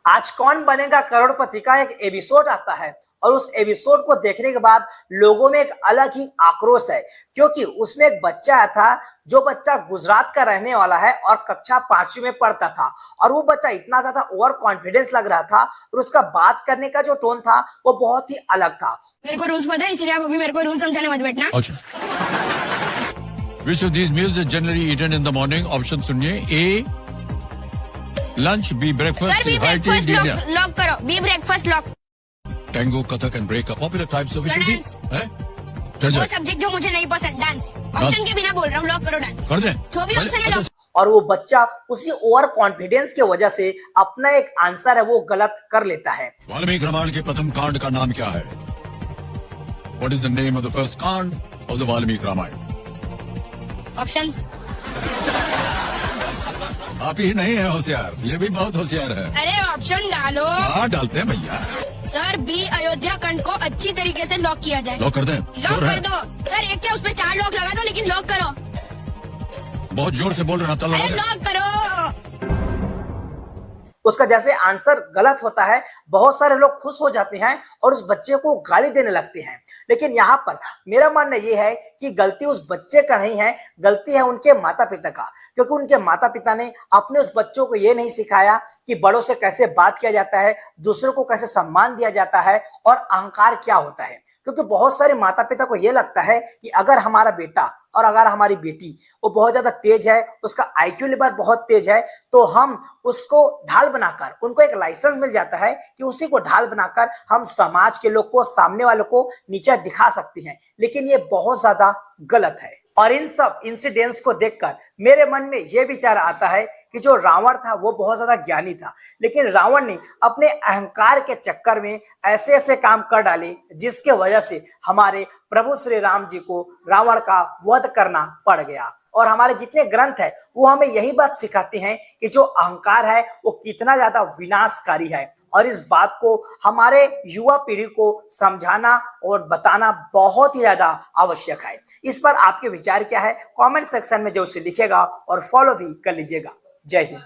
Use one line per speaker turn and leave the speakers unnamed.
आज कौन बनेगा करोड़पति का एक एपिसोड आता है और उस एपिसोड को देखने के बाद लोगों में एक अलग ही आक्रोश है, क्योंकि उसमें एक बच्चा आया था जो बच्चा गुजरात का रहने वाला है और कक्षा 5वीं में पढ़ता था। और वो बच्चा इतना ज्यादा ओवर कॉन्फिडेंस लग रहा था और उसका बात करने का जो टोन था वो बहुत ही अलग था।
मेरे को रूल्स पता है, इसलिए आप अभी मेरे को रूल समझाने मत बैठना।
Which of these meals is generally eaten in the morning? Option सुनिए। A lunch, B breakfast,
sir, B
C high tea,
breakfast
dinner.
Lock करो। B breakfast lock.
Tango, Kathak and break are popular types of visual
Dance.
हैं? चल
वो
जाए।
Subject जो मुझे नहीं पसंद, डांस। ऑप्शन के बिना बोल रहा हूँ, लॉक करो डांस।
कर दे।
जो भी ऑप्शन है लॉक।
और वो बच्चा उसी ओवर कॉन्फिडेंस की वजह से अपना एक आंसर है वो गलत कर लेता है।
वाल्मीकि रामायण के प्रथम कांड का नाम क्या है? What is the name of the first कांड of the Valmiki Ramayana?
Options.
आप ही नहीं है होशियार, ये भी बहुत होशियार है।
अरे ऑप्शन डालो।
हाँ डालते हैं भैया।
सर, बी अयोध्या खंड को अच्छी तरीके से लॉक किया जाए।
लॉक कर दें?
लॉक
जोर है?
कर दो। सर, एक क्या उसमें 4 लॉक लगा दो, लेकिन लॉक करो।
बहुत जोर से बोल रहा था।
अरे लॉक करो।
उसका जैसे आंसर गलत होता है, बहुत सारे लोग खुश हो जाते हैं और उस बच्चे को गाली देने लगते हैं। लेकिन यहाँ पर मेरा मानना यह है कि गलती उस बच्चे का नहीं है, गलती है उनके माता पिता का, क्योंकि उनके माता पिता ने अपने उस बच्चों को ये नहीं सिखाया कि बड़ों से कैसे बात किया जाता है, दूसरों को कैसे सम्मान दिया जाता है और अहंकार क्या होता है। क्योंकि बहुत सारे माता पिता को यह लगता है कि अगर हमारा बेटा और अगर हमारी बेटी वो बहुत ज्यादा तेज है, उसका आईक्यू लेवल बहुत तेज है, तो हम उसको ढाल बनाकर, उनको एक लाइसेंस मिल जाता है कि उसी को ढाल बनाकर हम समाज के लोग को, सामने वालों को नीचा दिखा सकते हैं। लेकिन ये बहुत ज्यादा गलत है। और इन सब इंसिडेंट्स को देखकर मेरे मन में यह विचार आता है कि जो रावण था वो बहुत ज्यादा ज्ञानी था, लेकिन रावण ने अपने अहंकार के चक्कर में ऐसे ऐसे काम कर डाले जिसके वजह से हमारे प्रभु श्री राम जी को रावण का वध करना पड़ गया। और हमारे जितने ग्रंथ है वो हमें यही बात सिखाते हैं कि जो अहंकार है वो कितना ज्यादा विनाशकारी है। और इस बात को हमारे युवा पीढ़ी को समझाना और बताना बहुत ही ज्यादा आवश्यक है। इस पर आपके विचार क्या है? कमेंट सेक्शन में जो उसे लिखेगा और फॉलो भी कर लीजिएगा। जय हिंद।